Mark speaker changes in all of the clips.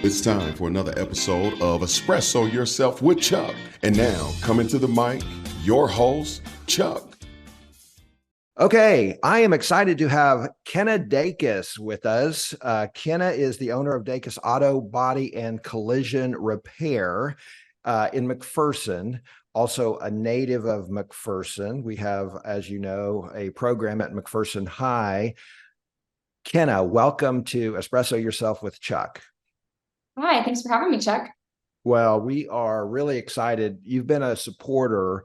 Speaker 1: It's time for another episode of Espresso Yourself with Chuck. And now, coming to the mic, your host, Chuck.
Speaker 2: Okay, I am excited to have Kena Dacus with us. Kena is the owner of Dacus Auto Body and Collision Repair in McPherson, also a native of McPherson. We have, as you know, a program at McPherson High. Kena, welcome to Espresso Yourself with Chuck.
Speaker 3: Hi, thanks for having me, Chuck.
Speaker 2: Well, we are really excited. You've been a supporter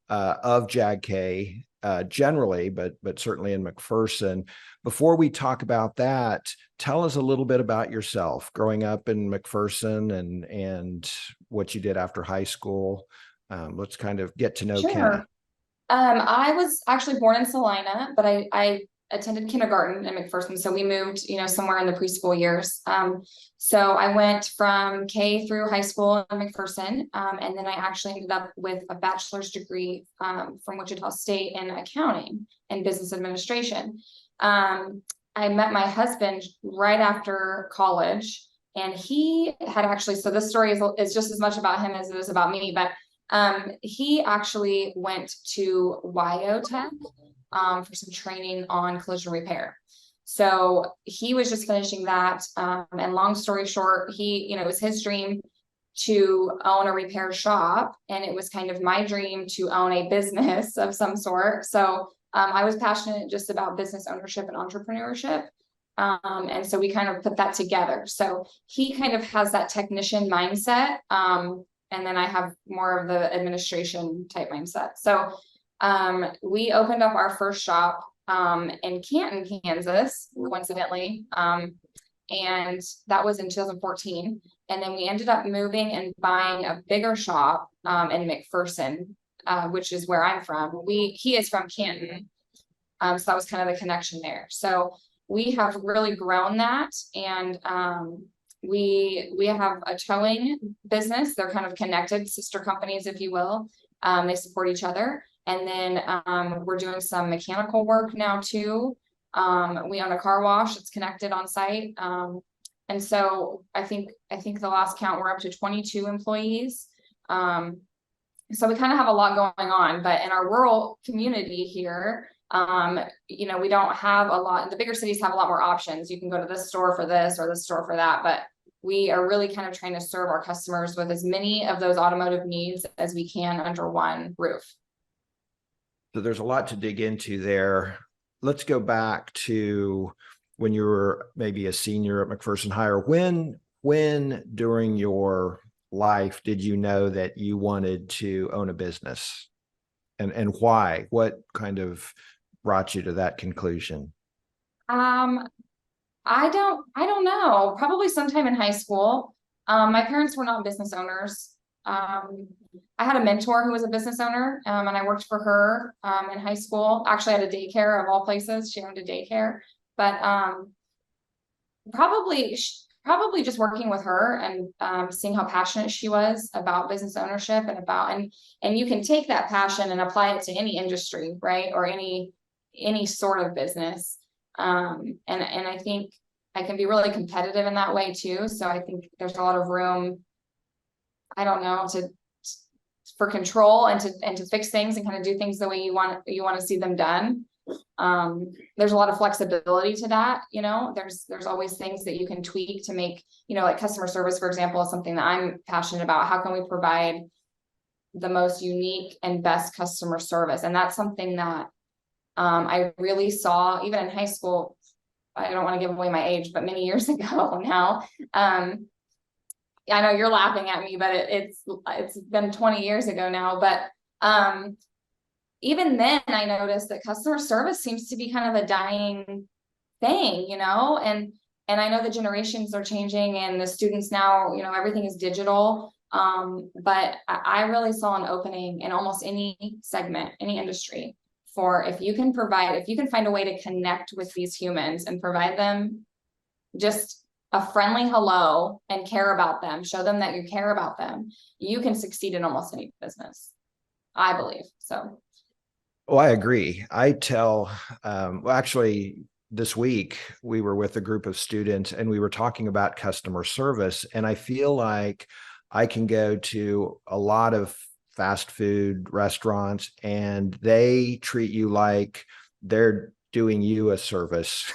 Speaker 2: of JAGK generally, but certainly in McPherson. Before we talk about that, tell us a little bit about yourself, growing up in McPherson and what you did after high school. Let's kind of get to know Kena.
Speaker 3: I was actually born in Salina, but I attended kindergarten in McPherson. So we moved, somewhere in the preschool years. So I went from K through high school in McPherson. And then I actually ended up with a bachelor's degree from Wichita State in accounting and business administration. I met my husband right after college, and he had actually, so this story is just as much about him as it is about me, but he actually went to WyoTech for some training on collision repair. So he was just finishing that. And long story short, it was his dream to own a repair shop. And it was kind of my dream to own a business of some sort. So I was passionate just about business ownership and entrepreneurship. And so we kind of put that together. So he kind of has that technician mindset. And then I have more of the administration type mindset. So we opened up our first shop in Canton, Kansas, coincidentally. And that was in 2014. And then we ended up moving and buying a bigger shop in McPherson, which is where I'm from. He is from Canton. So that was kind of the connection there. So we have really grown that, and we have a towing business. They're kind of connected sister companies, if you will. They support each other. And then we're doing some mechanical work now too. We own a car wash. It's connected on site. And so I think the last count, we're up to 22 employees. So we kind of have a lot going on, but in our rural community here, we don't have a lot. The bigger cities have a lot more options. You can go to this store for this or this store for that, but we are really kind of trying to serve our customers with as many of those automotive needs as we can under one roof.
Speaker 2: So there's a lot to dig into there. Let's go back to when you were maybe a senior at McPherson High. When during your life did you know that you wanted to own a business, and why? What kind of brought you to that conclusion?
Speaker 3: I don't know. Probably sometime in high school. My parents were not business owners. I had a mentor who was a business owner, and I worked for her in high school. Actually, at a daycare of all places. She owned a daycare, but probably just working with her and seeing how passionate she was about business ownership and you can take that passion and apply it to any industry, right, or any sort of business. And I think I can be really competitive in that way too. So I think there's a lot of room, I don't know, for control and to fix things and kind of do things the way you want to see them done. There's a lot of flexibility to that. There's always things that you can tweak to make, like customer service, for example, is something that I'm passionate about. How can we provide the most unique and best customer service? And that's something that I really saw even in high school. I don't want to give away my age, but many years ago now. I know you're laughing at me, but it's been 20 years ago now. But even then, I noticed that customer service seems to be kind of a dying thing, and I know the generations are changing, and the students now, everything is digital. But I really saw an opening in almost any segment, any industry, for if you can find a way to connect with these humans and provide them just a friendly hello and care about them, show them that you care about them, you can succeed in almost any business, I believe. So
Speaker 2: Oh, I agree. I tell, actually, this week we were with a group of students and we were talking about customer service. And I feel like I can go to a lot of fast food restaurants and they treat you like they're doing you a service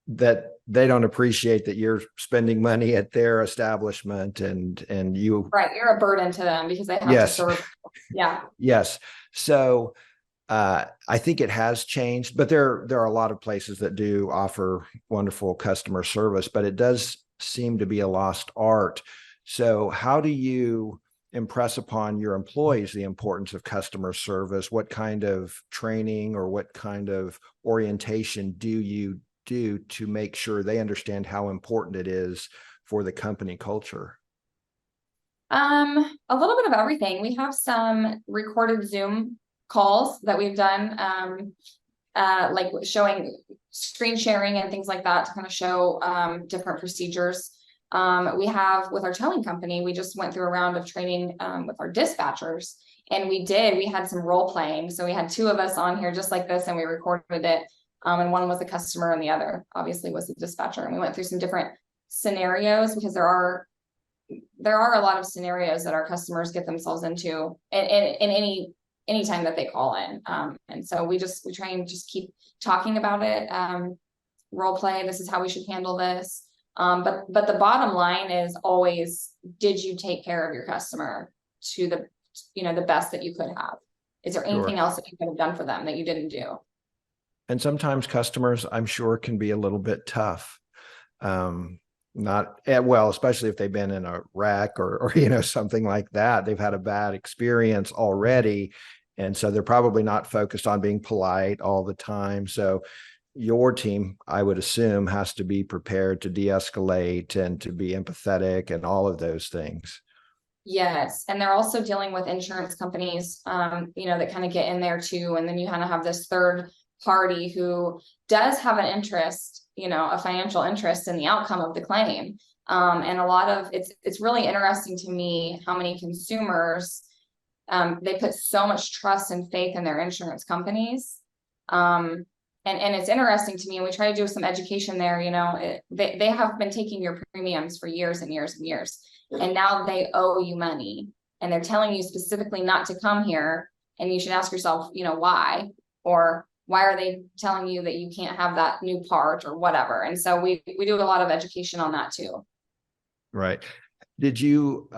Speaker 2: that they don't appreciate that you're spending money at their establishment and you.
Speaker 3: Right. You're a burden to them because they have to
Speaker 2: Yes.
Speaker 3: serve. Yeah.
Speaker 2: Yes. So I think it has changed, but there are a lot of places that do offer wonderful customer service, but it does seem to be a lost art. So how do you impress upon your employees the importance of customer service? What kind of training or what kind of orientation do you do to make sure they understand how important it is for the company culture?
Speaker 3: A little bit of everything. We have some recorded Zoom calls that we've done, like showing screen sharing and things like that to kind of show different procedures. We have with our towing company, we just went through a round of training with our dispatchers, and we had some role playing. So we had two of us on here just like this, and we recorded it. And one was the customer and the other obviously was the dispatcher. And we went through some different scenarios because there are a lot of scenarios that our customers get themselves into in any time that they call in. And so we try and just keep talking about it. Role play, this is how we should handle this. But the bottom line is always, did you take care of your customer to the best that you could have? Is there anything else that you could have done for them that you didn't do?
Speaker 2: And sometimes customers, I'm sure, can be a little bit tough. Not well, especially if they've been in a wreck or something like that. They've had a bad experience already. And so they're probably not focused on being polite all the time. So your team, I would assume, has to be prepared to de-escalate and to be empathetic and all of those things.
Speaker 3: Yes. And they're also dealing with insurance companies, that kind of get in there too. And then you kind of have this third party who does have an interest, a financial interest in the outcome of the claim. And a lot of it's really interesting to me how many consumers, they put so much trust and faith in their insurance companies. And it's interesting to me, and we try to do some education there, they have been taking your premiums for years and years and years, and now they owe you money, and they're telling you specifically not to come here, and you should ask yourself, why, or why are they telling you that you can't have that new part or whatever? And so we do a lot of education on that too.
Speaker 2: Right. Did you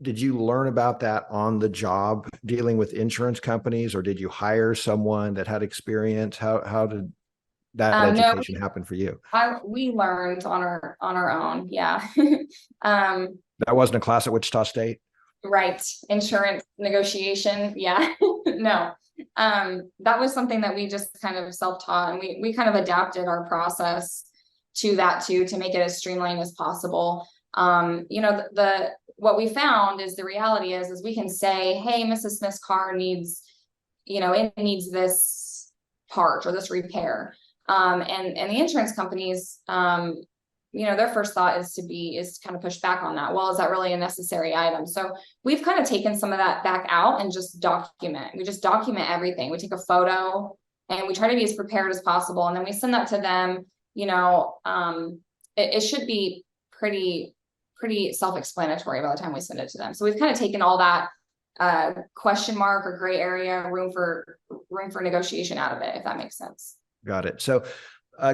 Speaker 2: learn about that on the job dealing with insurance companies, or did you hire someone that had experience? How did that education happen for you?
Speaker 3: We learned on our own. Yeah.
Speaker 2: That wasn't a class at Wichita State?
Speaker 3: Right. Insurance negotiation. Yeah. No. That was something that we just kind of self-taught, and we kind of adapted our process to that too, to make it as streamlined as possible. What we found is the reality is we can say, hey, Mrs. Smith's car needs, it needs this part or this repair. And the insurance companies, their first thought is to kind of push back on that. Well, is that really a necessary item? So we've kind of taken some of that back out and just document. We just document everything. We take a photo and we try to be as prepared as possible. And then we send that to them. It should be pretty self-explanatory by the time we send it to them. So we've kind of taken all that question mark or gray area, room for negotiation out of it, if that makes sense.
Speaker 2: Got it. So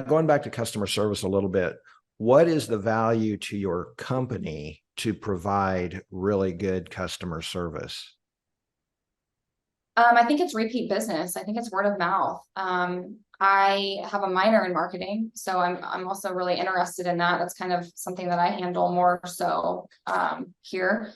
Speaker 2: going back to customer service a little bit, what is the value to your company to provide really good customer service?
Speaker 3: I think it's repeat business. I think it's word of mouth. I have a minor in marketing, so I'm also really interested in that. That's kind of something that I handle more so here.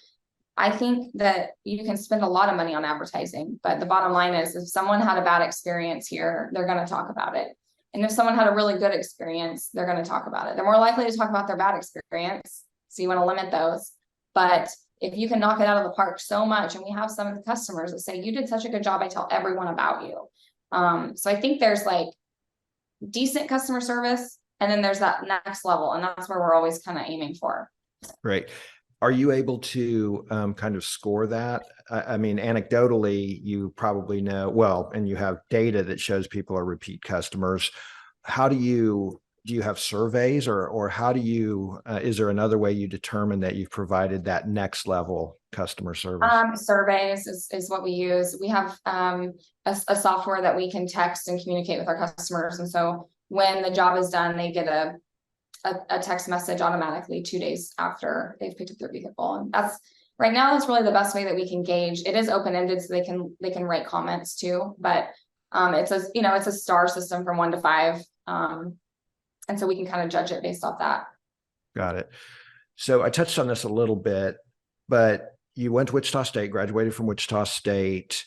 Speaker 3: I think that you can spend a lot of money on advertising, but the bottom line is if someone had a bad experience here, they're going to talk about it. And if someone had a really good experience, they're going to talk about it. They're more likely to talk about their bad experience. So you want to limit those. But if you can knock it out of the park so much, and we have some of the customers that say, you did such a good job, I tell everyone about you. So I think there's like decent customer service, and then there's that next level, and that's where we're always kind of aiming for.
Speaker 2: Great. Are you able to kind of score that? I mean, anecdotally, you probably know, well, and you have data that shows people are repeat customers. how do you have surveys, or how do you, is there another way you determine that you've provided that next level customer service?
Speaker 3: Surveys is what we use. We have a software that we can text and communicate with our customers. And so when the job is done, they get a text message automatically 2 days after they've picked up their vehicle. And that's right now, that's really the best way that we can gauge. It is open-ended, so they can write comments too, but it's a star system from 1 to 5. And so we can kind of judge it based off that.
Speaker 2: Got it. So I touched on this a little bit, but you went to Wichita State, graduated from Wichita State,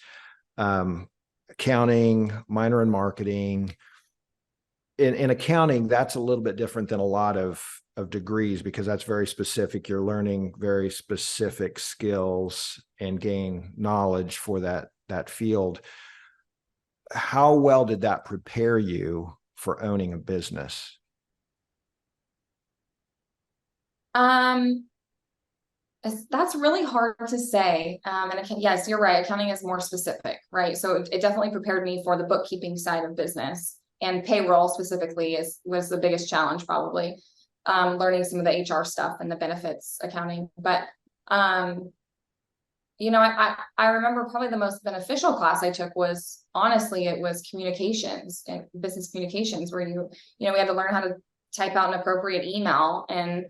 Speaker 2: accounting, minor in marketing. In accounting, that's a little bit different than a lot of degrees, because that's very specific. You're learning very specific skills and gain knowledge for that field. How well did that prepare you for owning a business?
Speaker 3: That's really hard to say. Yes, you're right. Accounting is more specific, right? So it definitely prepared me for the bookkeeping side of business, and payroll specifically was the biggest challenge, probably. Learning some of the HR stuff and the benefits accounting. But, I remember probably the most beneficial class I took was, honestly, it was communications and business communications, where we had to learn how to type out an appropriate email, and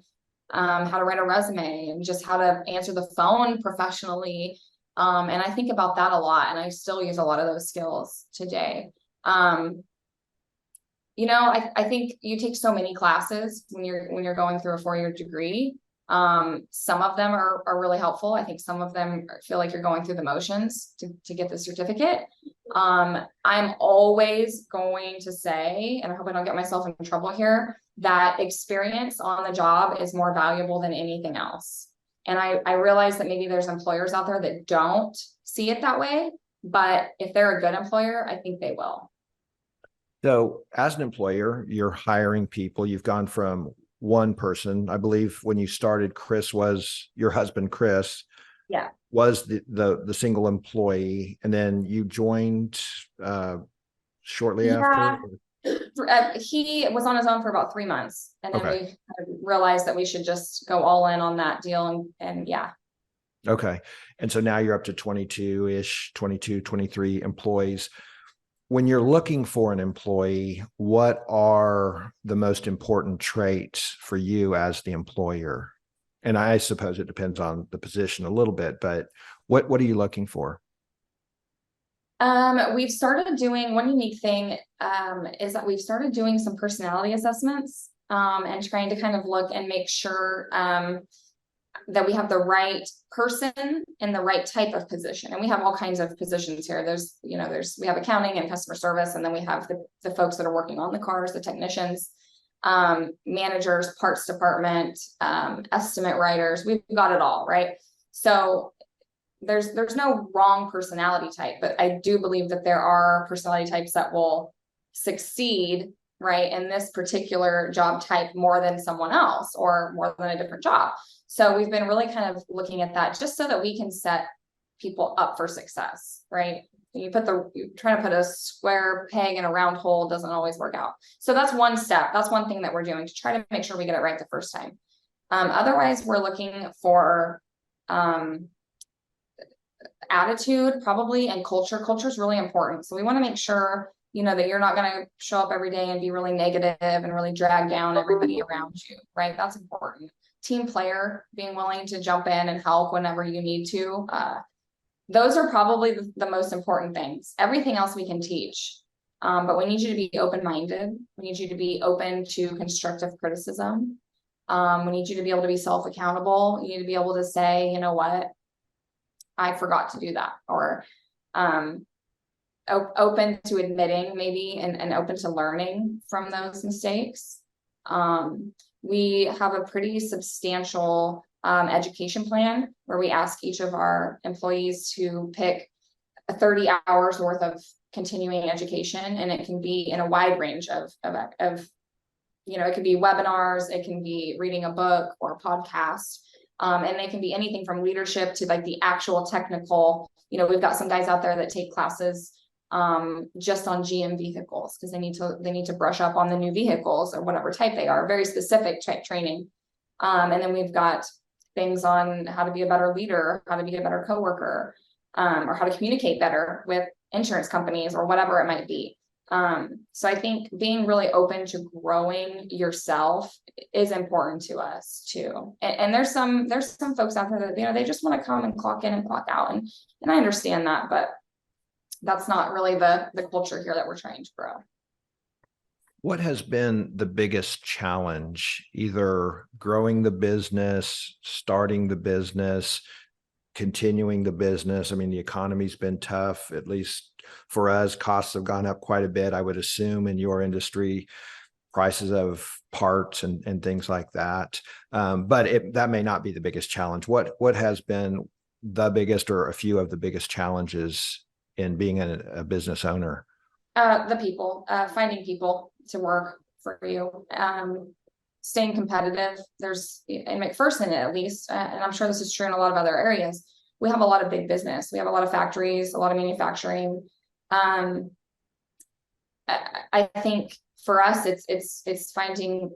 Speaker 3: how to write a resume, and just how to answer the phone professionally. And I think about that a lot, and I still use a lot of those skills today. I think you take so many classes when you're going through a 4-year degree. Some of them are really helpful. I think some of them feel like you're going through the motions to get the certificate. I'm always going to say, and I hope I don't get myself in trouble here, that experience on the job is more valuable than anything else. And I realize that maybe there's employers out there that don't see it that way, but if they're a good employer, I think they will.
Speaker 2: So as an employer, you're hiring people. You've gone from one person, I believe when you started, Chris was your husband, Chris.
Speaker 3: Yeah.
Speaker 2: Was the single employee, and then you joined shortly after?
Speaker 3: He was on his own for about 3 months, and then
Speaker 2: Okay.
Speaker 3: we realized that we should just go all in on that deal, and yeah.
Speaker 2: Okay. And so now you're up to 22-ish, 22, 23 employees. When you're looking for an employee, what are the most important traits for you as the employer? And I suppose it depends on the position a little bit, but what are you looking for?
Speaker 3: We've started doing one unique thing, is that we've started doing some personality assessments, and trying to kind of look and make sure, that we have the right person in the right type of position. And we have all kinds of positions here. We have accounting and customer service, and then we have the folks that are working on the cars, the technicians, managers, parts department, estimate writers. We've got it all, right? So there's no wrong personality type, but I do believe that there are personality types that will succeed, right, in this particular job type more than someone else, or more than a different job. So we've been really kind of looking at that, just so that we can set people up for success, right? You try to put a square peg in a round hole, doesn't always work out. So that's one step. That's one thing that we're doing to try to make sure we get it right the first time. Otherwise, we're looking for attitude, probably, and culture. Culture is really important. So we want to make sure, that you're not going to show up every day and be really negative and really drag down everybody around you, right? That's important. Team player, being willing to jump in and help whenever you need to. Those are probably the most important things. Everything else we can teach. But we need you to be open-minded. We need you to be open to constructive criticism. We need you to be able to be self-accountable. You need to be able to say, you know what, I forgot to do that, or open to admitting maybe, and open to learning from those mistakes. We have a pretty substantial education plan where we ask each of our employees to pick 30 hours worth of continuing education, and it can be in a wide range of it could be webinars, it can be reading a book or a podcast. And they can be anything from leadership to like the actual technical. We've got some guys out there that take classes just on GM vehicles, because they need to brush up on the new vehicles or whatever type they are, very specific type training. And then we've got things on how to be a better leader, how to be a better coworker, or how to communicate better with insurance companies or whatever it might be. So I think being really open to growing yourself is important to us too. And there's some folks out there that, they just want to come and clock in and clock out. And I understand that, but that's not really the culture here that we're trying to grow.
Speaker 2: What has been the biggest challenge, either growing the business, starting the business, continuing the business? I mean, the economy's been tough, at least for us. Costs have gone up quite a bit. I would assume in your industry, prices of parts and things like that. But that may not be the biggest challenge. What has been the biggest, or a few of the biggest challenges in being a business owner?
Speaker 3: The people, finding people to work for you, staying competitive. There's, in McPherson at least, and I'm sure this is true in a lot of other areas, we have a lot of big business. We have a lot of factories, a lot of manufacturing. I think for us, it's finding,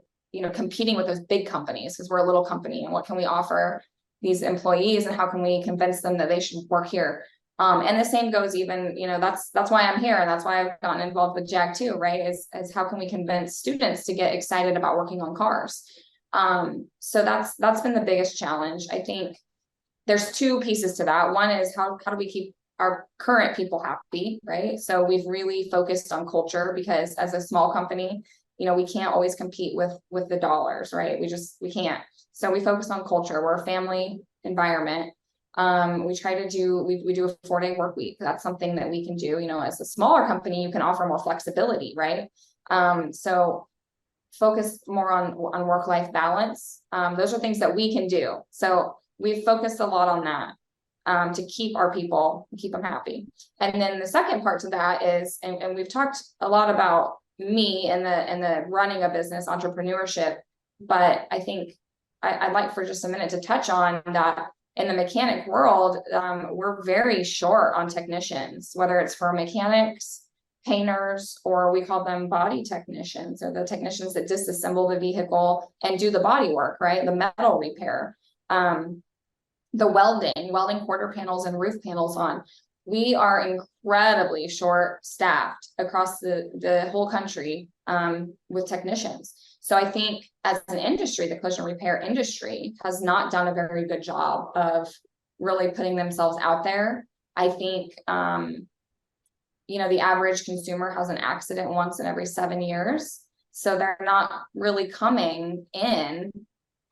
Speaker 3: competing with those big companies, because we're a little company, and what can we offer these employees, and how can we convince them that they should work here? And the same goes even, that's why I'm here. And that's why I've gotten involved with JAG too, right? Is how can we convince students to get excited about working on cars? So that's been the biggest challenge. I think there's two pieces to that. One is how do we keep our current people happy, right? So we've really focused on culture, because as a small company, we can't always compete with the dollars, right? We can't. So we focus on culture. We're a family environment. We try to do, we do a 4-day work week. That's something that we can do. As a smaller company, you can offer more flexibility, right? So focus more on work-life balance. Those are things that we can do. So we've focused a lot on that, to keep our people, keep them happy. And then the second part to that is, and we've talked a lot about me and the running a business, entrepreneurship, but I think I'd like for just a minute to touch on that. In the mechanic world, we're very short on technicians, whether it's for mechanics, painters, or we call them body technicians, or the technicians that disassemble the vehicle and do the body work, right? The metal repair, the welding quarter panels and roof panels on. We are incredibly short staffed across the whole country, with technicians. So I think as an industry, the collision repair industry has not done a very good job of really putting themselves out there. I think, the average consumer has an accident once in every 7 years. So they're not really coming in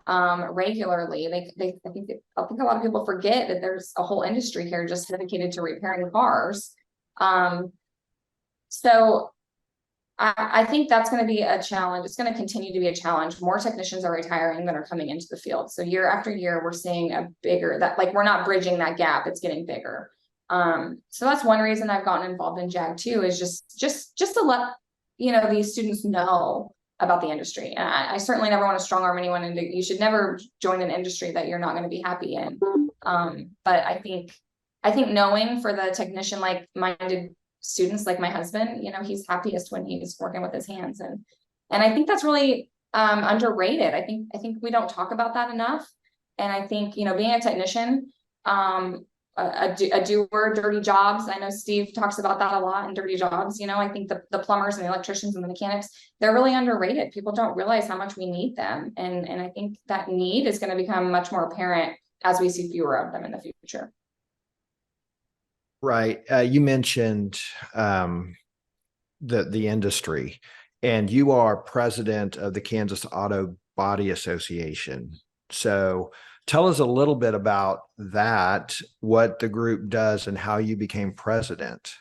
Speaker 3: regularly. I think a lot of people forget that there's a whole industry here just dedicated to repairing cars. So I think that's going to be a challenge. It's going to continue to be a challenge. More technicians are retiring than are coming into the field. So year after year, we're seeing we're not bridging that gap. It's getting bigger. So that's one reason I've gotten involved in JAG too, is just to let, these students know about the industry. And I certainly never want to strong arm anyone into, you should never join an industry that you're not going to be happy in. But I think knowing for the technician, like minded students like my husband, he's happiest when he's working with his hands. And I think that's really underrated. I think we don't talk about that enough. And I think, being a technician, a doer, dirty jobs. I know Steve talks about that a lot in dirty jobs. I think the plumbers and the electricians and the mechanics, they're really underrated. People don't realize how much we need them. And I think that need is going to become much more apparent as we see fewer of them in the future.
Speaker 2: Right. You mentioned the industry, and you are president of the Kansas Auto Body Association. So tell us a little bit about that, what the group does, and how you became president.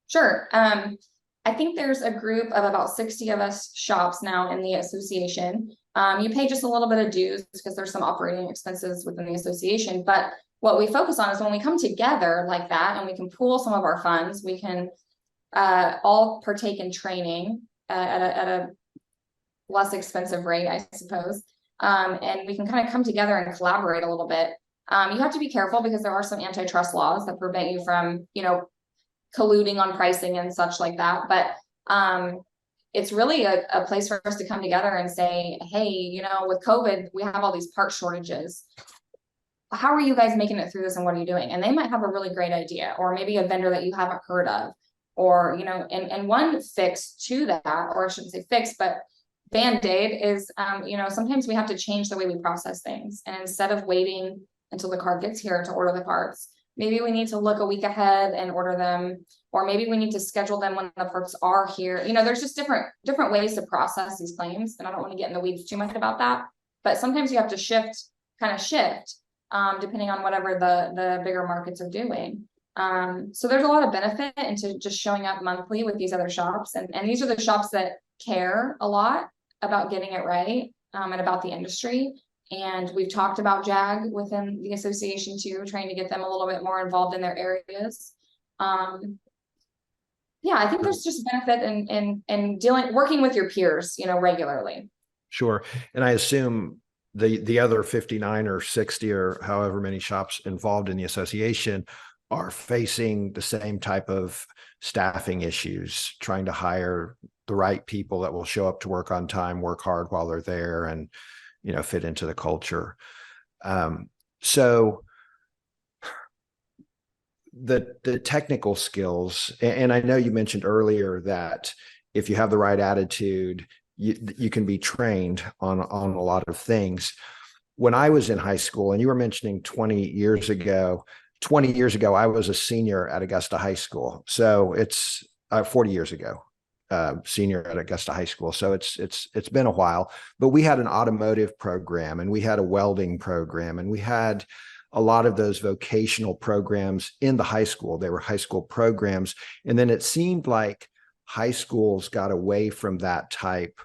Speaker 3: Sure. I think there's a group of about 60 of us shops now in the association. You pay just a little bit of dues because there's some operating expenses within the association, but what we focus on is when we come together like that and we can pool some of our funds, we can all partake in training at a less expensive rate, I suppose. And we can kind of come together and collaborate a little bit. You have to be careful because there are some antitrust laws that prevent you from, colluding on pricing and such like that. But it's really a place for us to come together and say, hey, you know, with COVID, we have all these part shortages. How are you guys making it through this, and what are you doing? And they might have a really great idea, or maybe a vendor that you haven't heard of, or, you know, and one fix to that, or I shouldn't say fix, but Band-Aid is, you know, sometimes we have to change the way we process things. And instead of waiting until the car gets here to order the parts, maybe we need to look a week ahead and order them, or maybe we need to schedule them when the parts are here. You know, there's just different ways to process these claims. And I don't want to get in the weeds too much about that, but sometimes you have to shift, depending on whatever the bigger markets are doing. So there's a lot of benefit into just showing up monthly with these other shops. And these are the shops that care a lot about getting it right, and about the industry. And we've talked about JAG within the association too, trying to get them a little bit more involved in their areas. Yeah, I think there's just benefit in working with your peers, you know, regularly.
Speaker 2: Sure. And I assume the other 59 or 60 or however many shops involved in the association are facing the same type of staffing issues, trying to hire the right people that will show up to work on time, work hard while they're there, and, you know, fit into the culture. So the technical skills, and I know you mentioned earlier that if you have the right attitude, you can be trained on a lot of things. When I was in high school, and you were mentioning 20 years ago, I was a senior at Augusta High School. So it's 40 years ago, senior at Augusta High School. So it's been a while, but we had an automotive program, and we had a welding program, and we had a lot of those vocational programs in the high school. They were high school programs. And then it seemed like high schools got away from that type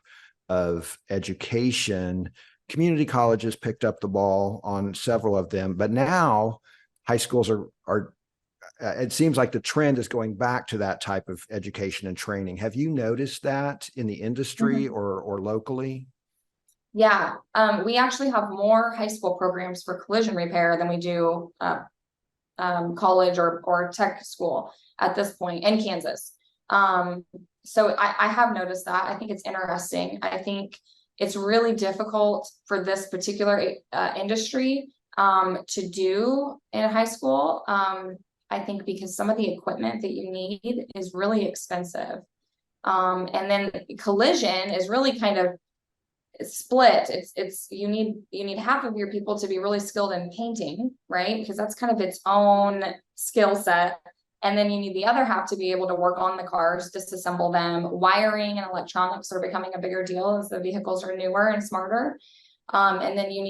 Speaker 2: of education. Community colleges picked up the ball on several of them, but now high schools are it seems like the trend is going back to that type of education and training. Have you noticed that in the industry or locally?
Speaker 3: Yeah, we actually have more high school programs for collision repair than we do college or tech school at this point in Kansas. So I have noticed that. I think it's interesting. I think it's really difficult for this particular industry to do in high school. I think because some of the equipment that you need is really expensive. And then collision is really kind of split. You need half of your people to be really skilled in painting, right? Because that's kind of its own skill set. And then you need the other half to be able to work on the cars, disassemble them. Wiring and electronics are becoming a bigger deal as the vehicles are newer and smarter. And then you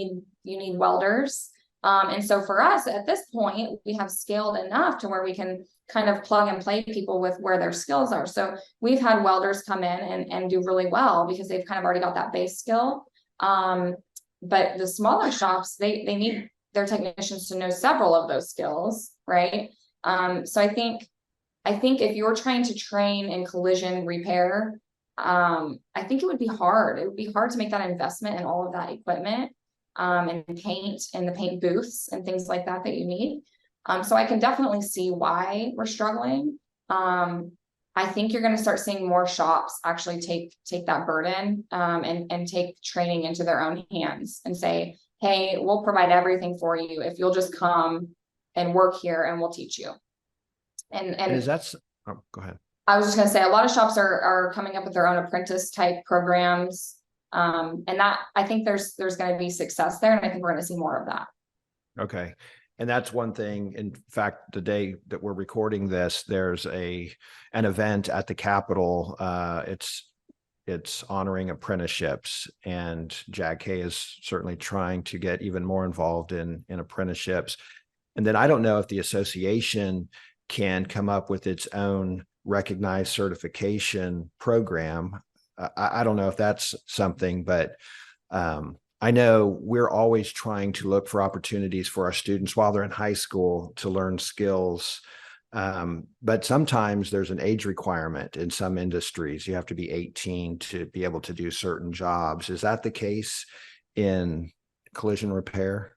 Speaker 3: need welders. And so for us at this point, we have scaled enough to where we can kind of plug and play people with where their skills are. So we've had welders come in and do really well because they've kind of already got that base skill. But the smaller shops, they need their technicians to know several of those skills, right? So I think if you're trying to train in collision repair, I think it would be hard. It would be hard to make that investment in all of that equipment, and paint and the paint booths and things like that you need. So I can definitely see why we're struggling. I think you're going to start seeing more shops actually take that burden, and take training into their own hands and say, hey, we'll provide everything for you if you'll just come and work here and we'll teach you. And
Speaker 2: is that, oh, go ahead.
Speaker 3: I was just going to say a lot of shops are coming up with their own apprentice type programs. And that, I think there's going to be success there. And I think we're going to see more of that.
Speaker 2: Okay. And that's one thing. In fact, the day that we're recording this, there's an event at the Capitol. It's honoring apprenticeships, and JAG-K is certainly trying to get even more involved in apprenticeships. And then I don't know if the association can come up with its own recognized certification program. I don't know if that's something, but I know we're always trying to look for opportunities for our students while they're in high school to learn skills. But sometimes there's an age requirement in some industries. You have to be 18 to be able to do certain jobs. Is that the case in collision repair?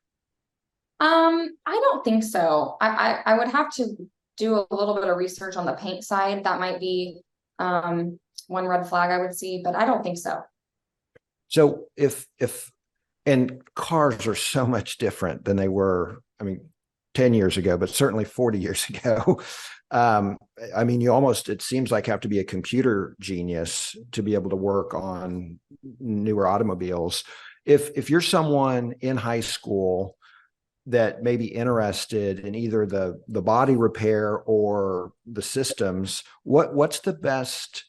Speaker 3: I don't think so. I would have to do a little bit of research on the paint side. That might be one red flag I would see, but I don't think so.
Speaker 2: So if and cars are so much different than they were, I mean, 10 years ago, but certainly 40 years ago. I mean, you almost, it seems like have to be a computer genius to be able to work on newer automobiles. If you're someone in high school that may be interested in either the body repair or the systems, what's the best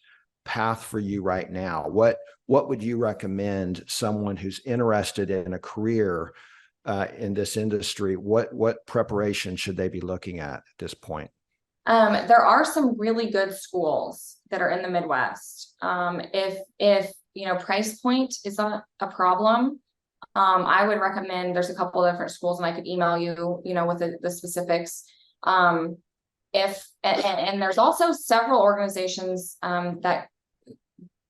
Speaker 2: path for you right now? What would you recommend someone who's interested in a career in this industry? What preparation should they be looking at this point?
Speaker 3: There are some really good schools that are in the Midwest. If price point is not a problem, I would recommend, there's a couple of different schools, and I could email you, with the specifics. And there's also several organizations that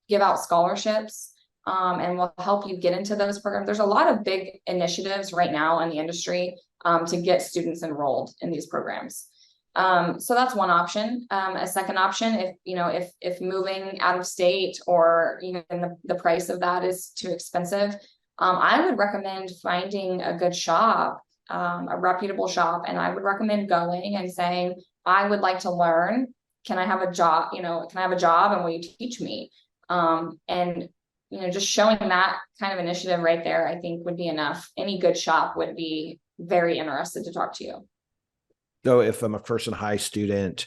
Speaker 3: give out scholarships and will help you get into those programs. There's a lot of big initiatives right now in the industry to get students enrolled in these programs. So that's one option. A second option, if moving out of state, or even the price of that is too expensive, I would recommend finding a good shop, a reputable shop, and I would recommend going and saying, I would like to learn. Can I have a job? Can I have a job, and will you teach me? And just showing that kind of initiative right there, I think would be enough. Any good shop would be very interested to talk to you.
Speaker 2: So if a McPherson High student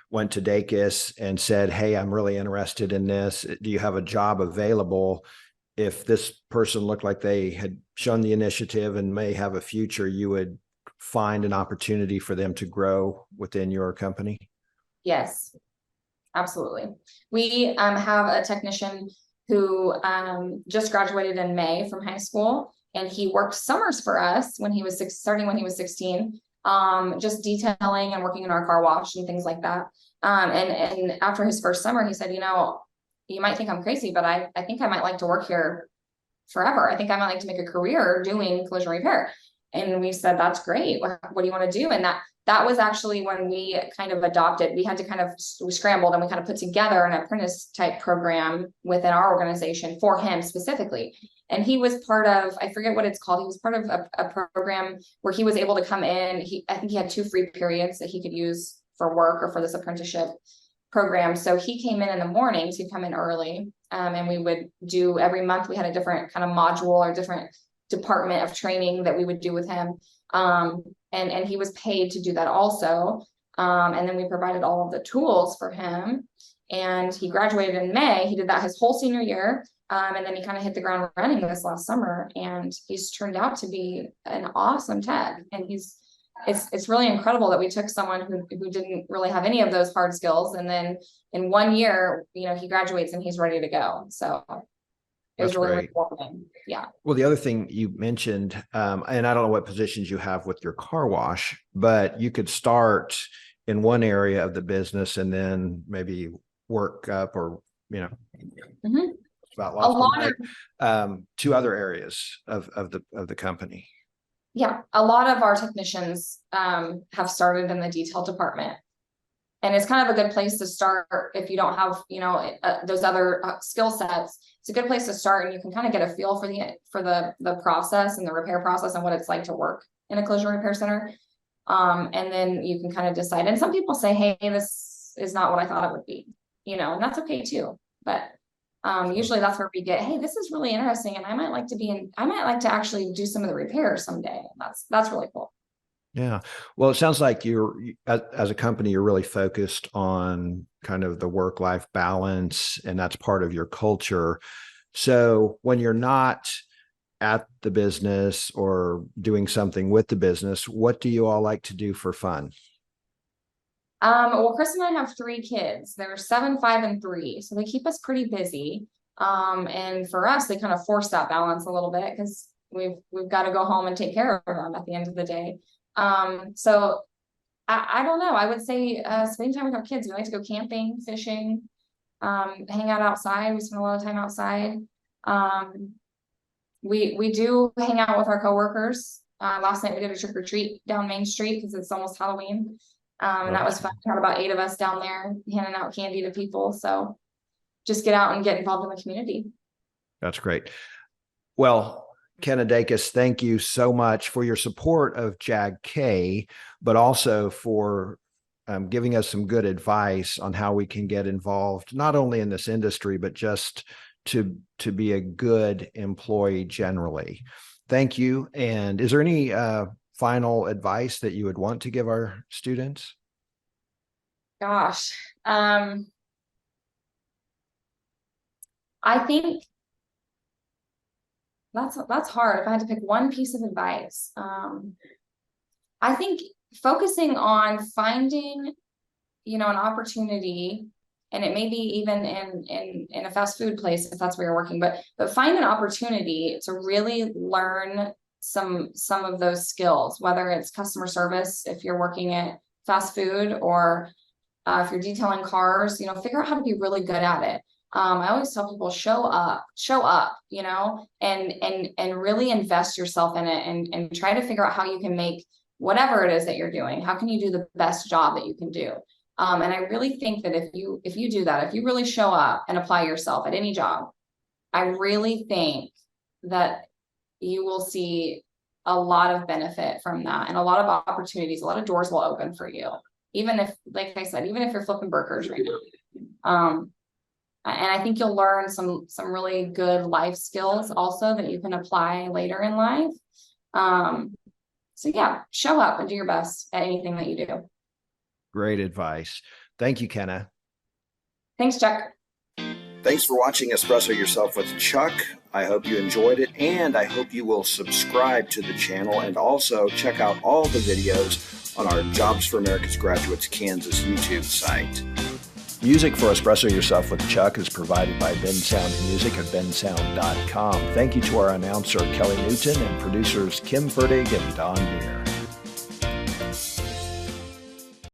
Speaker 2: went to Dacus and said, hey, I'm really interested in this, do you have a job available? If this person looked like they had shown the initiative and may have a future, you would find an opportunity for them to grow within your company?
Speaker 3: Yes, absolutely. We have a technician who just graduated in May from high school, and he worked summers for us when he was starting when he was 16. Just detailing and working in our car wash and things like that. And after his first summer, he said, you might think I'm crazy, but I think I might like to work here forever. I think I might like to make a career doing collision repair. And we said, that's great. What do you want to do? And that was actually when we kind of adopted, we scrambled and we kind of put together an apprentice type program within our organization for him specifically. And he was part of, I forget what it's called. He was part of a program where he was able to come in. I think he had 2 free periods that he could use for work or for this apprenticeship program. So he came in the mornings, he'd come in early, and we would do every month. We had a different kind of module or different department of training that we would do with him. And he was paid to do that also. And then we provided all of the tools for him, and he graduated in May. He did that his whole senior year. And then he kind of hit the ground running this last summer, and he's turned out to be an awesome tech. And it's really incredible that we took someone who didn't really have any of those hard skills, and then in 1 year, he graduates and he's ready to go. So it was really rewarding. Yeah.
Speaker 2: Well, the other thing you mentioned, and I don't know what positions you have with your car wash, but you could start in one area of the business and then maybe work up, or
Speaker 3: Mm-hmm.
Speaker 2: about lost to other areas of the company.
Speaker 3: Yeah, a lot of our technicians have started in the detail department, and it's kind of a good place to start if you don't have those other skill sets. It's a good place to start, and you can kind of get a feel for the process and the repair process and what it's like to work in a collision repair center. And then you can kind of decide. And some people say, hey, this is not what I thought it would be, and that's okay too. But usually that's where we get, hey, this is really interesting, and I might like to actually do some of the repairs someday. That's really cool.
Speaker 2: Yeah. Well, it sounds like you're, as a company, you're really focused on kind of the work-life balance, and that's part of your culture. So when you're not at the business or doing something with the business, what do you all like to do for fun?
Speaker 3: Well, Chris and I have 3 kids. They're 7, 5, and 3. So they keep us pretty busy. And for us, they kind of force that balance a little bit, because we've got to go home and take care of them at the end of the day. So I don't know. I would say spending time with our kids. We like to go camping, fishing, hang out outside. We spend a lot of time outside. We do hang out with our coworkers. Last night we did a trick or treat down Main Street because it's almost Halloween. And that was fun. We had about 8 of us down there handing out candy to people. So just get out and get involved in the community.
Speaker 2: That's great. Well, Kena Dacus, thank you so much for your support of JAG-K, but also for giving us some good advice on how we can get involved, not only in this industry, but just to be a good employee generally. Thank you. And is there any final advice that you would want to give our students?
Speaker 3: Gosh, I think that's hard. If I had to pick one piece of advice, I think focusing on finding, an opportunity, and it may be even in a fast food place if that's where you're working, but find an opportunity to really learn some of those skills, whether it's customer service if you're working at fast food, or if you're detailing cars, figure out how to be really good at it. I always tell people, show up, and really invest yourself in it, and try to figure out how you can make whatever it is that you're doing. How can you do the best job that you can do? And I really think that if you do that, if you really show up and apply yourself at any job, I really think that you will see a lot of benefit from that, and a lot of opportunities, a lot of doors will open for you. Even if, like I said, even if you're flipping burgers right now. And I think you'll learn some really good life skills also that you can apply later in life. So yeah, show up and do your best at anything that you do.
Speaker 2: Great advice. Thank you, Kena.
Speaker 3: Thanks, Chuck.
Speaker 2: Thanks for watching Espresso Yourself with Chuck. I hope you enjoyed it, and I hope you will subscribe to the channel and also check out all the videos on our Jobs for America's Graduates Kansas YouTube site. Music for Espresso Yourself with Chuck is provided by Bensound Music at bensound.com. Thank you to our announcer, Kelly Newton, and producers Kim Ferdig and Don Deere.